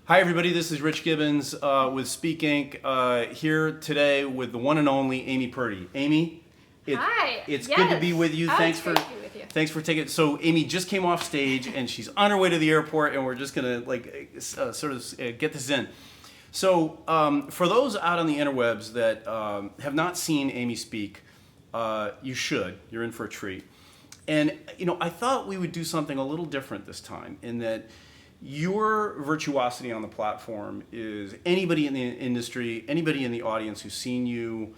Hi everybody, this is Rich Gibbons with SpeakInc. Here today with the one and only Amy Purdy. Amy, Hi. It's yes. good to be with you. It's great to be with you. Thanks for taking it. So Amy just came off stage and she's on her way to the airport, and we're just gonna get this in. So for those out on the interwebs that have not seen Amy speak, you should. You're in for a treat. And I thought we would do something a little different this time, in that your virtuosity on the platform is anybody in the industry, anybody in the audience who's seen you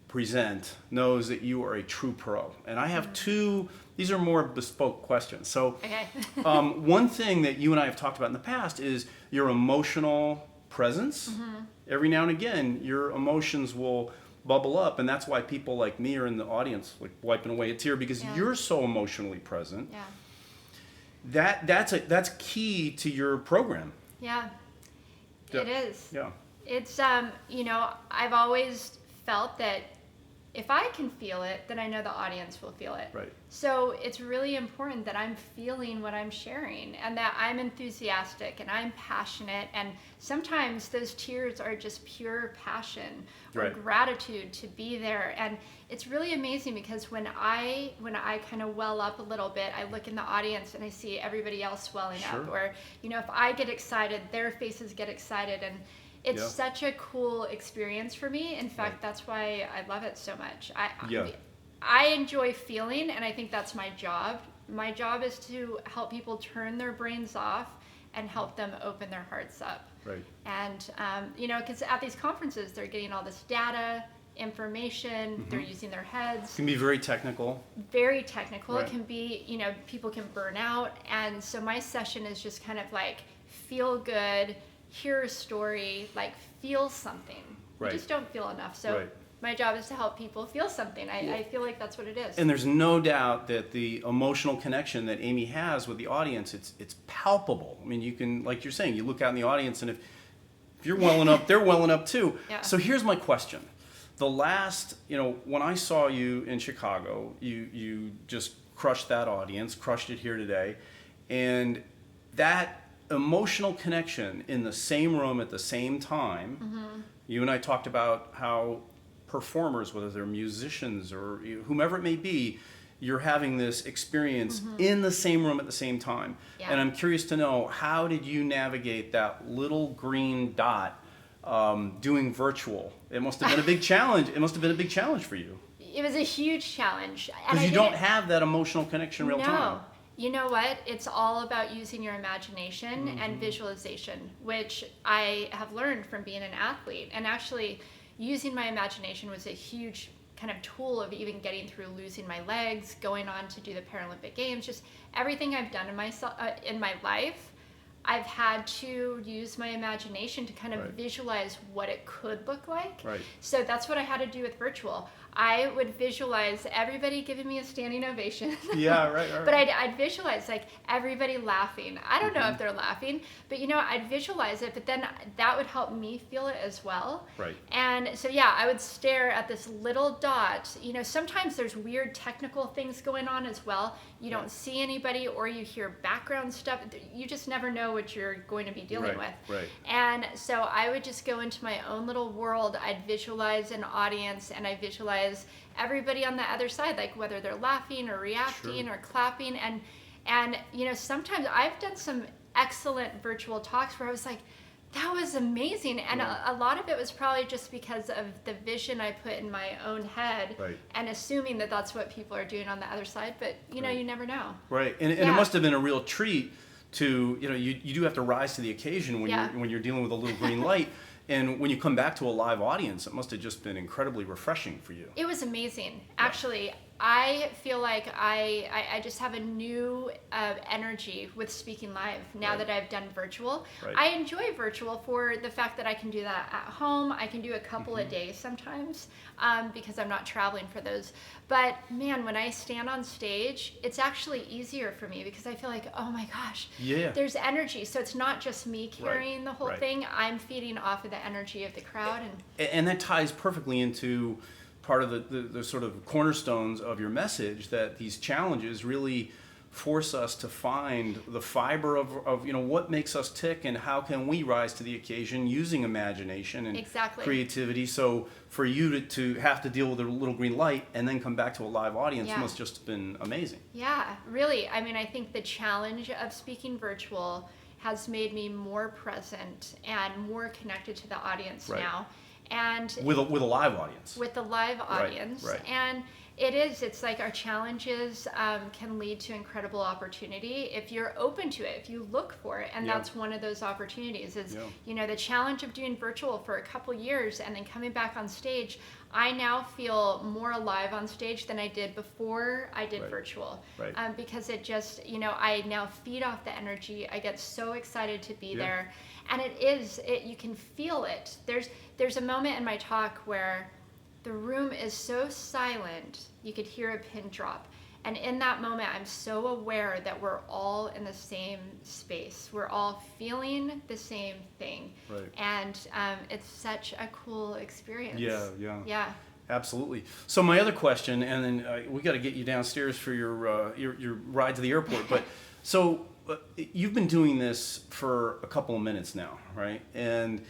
present knows that you are a true pro. And I have two, these are more bespoke questions. So Okay. one thing that you and I have talked about in the past is your emotional presence. Mm-hmm. Every now and again, your emotions will bubble up, and that's why people like me are in the audience like wiping away a tear, because you're so emotionally present. Yeah. That's key to your program. Yeah. It is. Yeah. It's I've always felt that if I can feel it, then I know the audience will feel it. Right. So it's really important that I'm feeling what I'm sharing, and that I'm enthusiastic and I'm passionate, and sometimes those tears are just pure passion or gratitude to be there. And it's really amazing, because when I kind of well up a little bit, I look in the audience and I see everybody else swelling up, or if I get excited, their faces get excited, and it's such a cool experience for me. In fact, that's why I love it so much. I enjoy feeling, and I think that's my job. My job is to help people turn their brains off and help them open their hearts up. Right. And, because at these conferences, they're getting all this data, information, they're using their heads. It can be very technical. Very technical. Right. It can be, people can burn out. And so my session is just kind of like, feel good, hear a story, like feel something. Right. You just don't feel enough. So my job is to help people feel something. I feel like that's what it is. And there's no doubt that the emotional connection that Amy has with the audience, it's palpable. I mean, you can, like you're saying, you look out in the audience, and if you're welling up, they're welling up too. Yeah. So here's my question. The last, when I saw you in Chicago, you just crushed that audience, crushed it here today. And that emotional connection in the same room at the same time, you and I talked about how performers, whether they're musicians or whomever it may be, you're having this experience in the same room at the same time. And I'm curious to know, how did you navigate that little green dot doing virtual? It must have been a big challenge. It must have been a big challenge for you. It was a huge challenge. Because you don't have that emotional connection real time. You know what? It's all about using your imagination and visualization, which I have learned from being an athlete. And actually, using my imagination was a huge kind of tool of even getting through losing my legs, going on to do the Paralympic Games, just everything I've done in my life. I've had to use my imagination to kind of visualize what it could look like. Right. So that's what I had to do with virtual. I would visualize everybody giving me a standing ovation. Yeah, right. But I'd visualize like everybody laughing. I don't know if they're laughing, but I'd visualize it, but then that would help me feel it as well. Right. And so I would stare at this little dot. Sometimes there's weird technical things going on as well. You don't see anybody, or you hear background stuff. You just never know what you're going to be dealing with. Right. And so I would just go into my own little world. I'd visualize an audience, and I visualize everybody on the other side, like whether they're laughing or reacting or clapping. And sometimes I've done some excellent virtual talks where I was like, that was amazing. And a lot of it was probably just because of the vision I put in my own head, and assuming that that's what people are doing on the other side. But you never know. Right. And it must have been a real treat to, you do have to rise to the occasion when you're dealing with a little green light. And when you come back to a live audience, it must have just been incredibly refreshing for you. It was amazing. Actually, I feel like I just have a new energy with speaking live now that I've done virtual. I enjoy virtual for the fact that I can do that at home. I can do a couple a day sometimes because I'm not traveling for those. But man, when I stand on stage, it's actually easier for me because I feel like, oh my gosh, there's energy. So it's not just me carrying the whole thing. I'm feeding off of the energy of the crowd. And that ties perfectly into part of the sort of cornerstones of your message, that these challenges really force us to find the fiber of what makes us tick and how can we rise to the occasion using imagination and creativity. So for you to have to deal with a little green light and then come back to a live audience must just have been amazing. Yeah, really. I mean, I think the challenge of speaking virtual has made me more present and more connected to the audience now. And with a live audience. With the live audience. Right. And it's like our challenges can lead to incredible opportunity if you're open to it, if you look for it. And that's one of those opportunities is, the challenge of doing virtual for a couple years and then coming back on stage. I now feel more alive on stage than I did before I did virtual. Because it just, I now feed off the energy. I get so excited to be there. And you can feel it. There's a moment in my talk where the room is so silent, you could hear a pin drop. And in that moment, I'm so aware that we're all in the same space. We're all feeling the same thing. And it's such a cool experience. Yeah. Absolutely. So my other question, and then we got to get you downstairs for your ride to the airport. But so you've been doing this for a couple of minutes now, right? And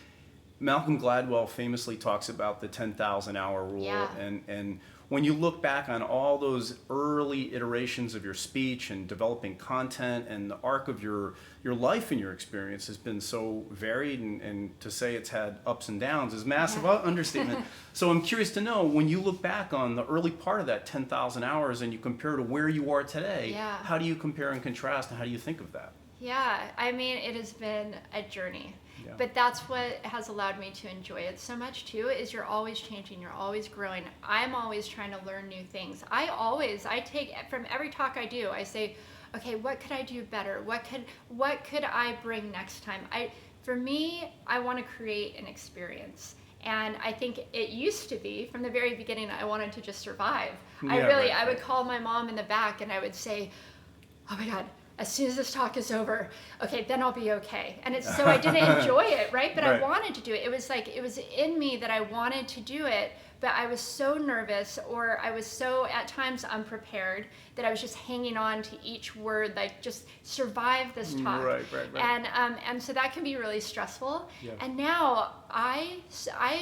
Malcolm Gladwell famously talks about the 10,000 hour rule, and when you look back on all those early iterations of your speech and developing content, and the arc of your life and your experience has been so varied, and to say it's had ups and downs is massive understatement. So I'm curious to know, when you look back on the early part of that 10,000 hours and you compare to where you are today, how do you compare and contrast, and how do you think of that? Yeah, I mean, it has been a journey. But that's what has allowed me to enjoy it so much too, is you're always changing, you're always growing. I'm always trying to learn new things. I take from every talk I do, I say, okay, what could I do better? What could I bring next time? For me, I want to create an experience. And I think it used to be, from the very beginning, I wanted to just survive. I would call my mom in the back and I would say, oh my God, as soon as this talk is over, okay, then I'll be okay. And it's so I didn't enjoy it, right? But I wanted to do it. It was like, it was in me that I wanted to do it, but I was so nervous, or I was so, at times, unprepared, that I was just hanging on to each word, like, just survive this talk. And so that can be really stressful. And now I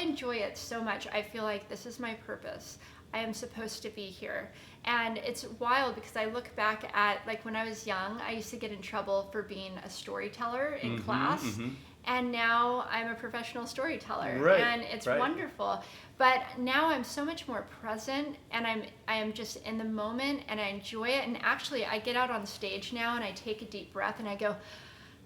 enjoy it so much. I feel like this is my purpose. I am supposed to be here. And it's wild because I look back at, like, when I was young, I used to get in trouble for being a storyteller in class. And now I'm a professional storyteller. And it's wonderful. But now I'm so much more present, and I am just in the moment, and I enjoy it. And actually, I get out on stage now and I take a deep breath and I go,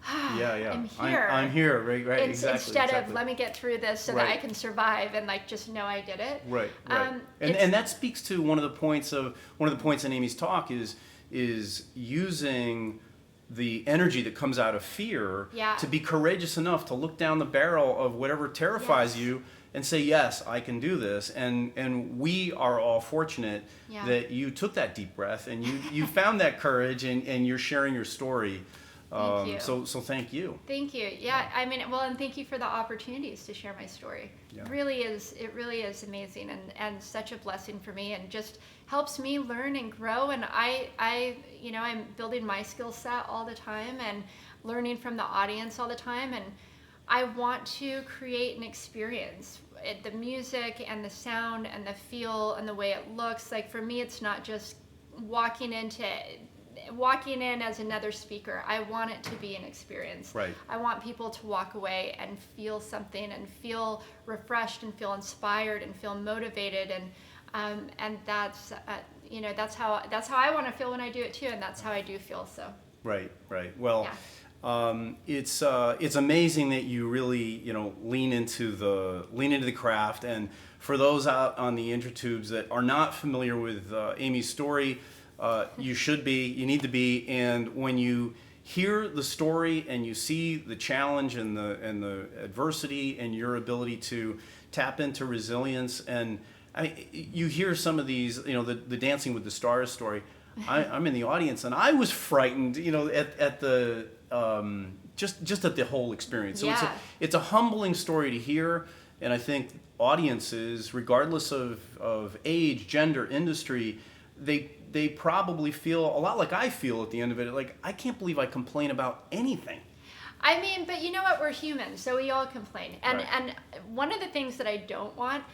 I'm here. I'm here, right, Instead of let me get through this so that I can survive, and like just know I did it. And that speaks to one of the points in Amy's talk is using the energy that comes out of fear to be courageous enough to look down the barrel of whatever terrifies you and say, yes, I can do this. And we are all fortunate that you took that deep breath and you found that courage, and you're sharing your story. Thank you. So thank you. Thank you. Yeah, I mean, well, and thank you for the opportunities to share my story. It really is amazing, and such a blessing for me, and just helps me learn and grow. And I'm building my skill set all the time and learning from the audience all the time. And I want to create an experience. The music and the sound and the feel and the way it looks, like, for me, it's not just walking in as another speaker. I want it to be an experience. I want people to walk away and feel something, and feel refreshed, and feel inspired, and feel motivated, and that's how I want to feel when I do it too, and that's how I do feel. So right. Well, it's amazing that you really lean into the craft. And for those out on the intertubes that are not familiar with Amy's story, you should be, you need to be. And when you hear the story and you see the challenge and the adversity and your ability to tap into resilience, and you hear some of these, the Dancing with the Stars story. I'm in the audience and I was frightened, at the just at the whole experience. So it's a humbling story to hear, and I think audiences, regardless of age, gender, industry, they probably feel a lot like I feel at the end of it. Like, I can't believe I complain about anything. I mean, but you know what? We're humans, so we all complain. And Right. and one of the things that I don't want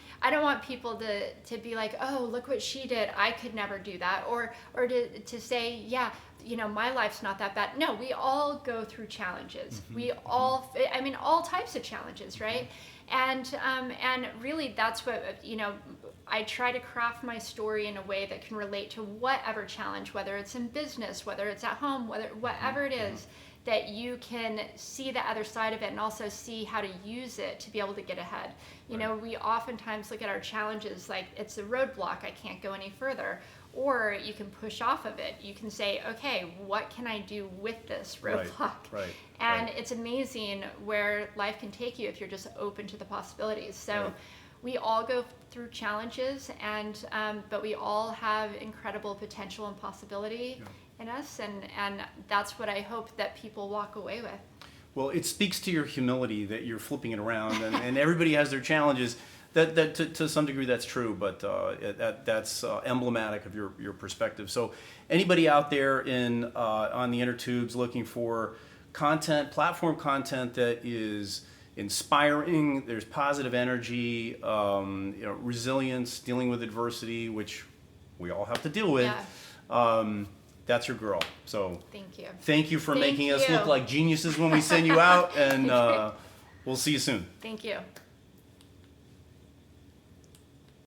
people to be like, oh, look what she did. I could never do that. Or to say, yeah, you know, my life's not that bad. No, we all go through challenges. We all, I mean, all types of challenges, right? And really, that's what, you know, I try to craft my story in a way that can relate to whatever challenge, whether it's in business, whether it's at home, whatever it is, that you can see the other side of it and also see how to use it to be able to get ahead. You know, we oftentimes look at our challenges like it's a roadblock, I can't go any further. Or you can push off of it. You can say, okay, what can I do with this roadblock? Right. And it's amazing where life can take you if you're just open to the possibilities. So we all go through challenges, and but we all have incredible potential and possibility in us, and that's what I hope that people walk away with. Well, it speaks to your humility that you're flipping it around, and everybody has their challenges. That to some degree that's true, but that's emblematic of your perspective. So anybody out there on the inner tubes looking for content, platform content that is inspiring, there's positive energy, resilience, dealing with adversity, which we all have to deal with. That's your girl. So thank you for making us look like geniuses when we send you out, and we'll see you soon. Thank you.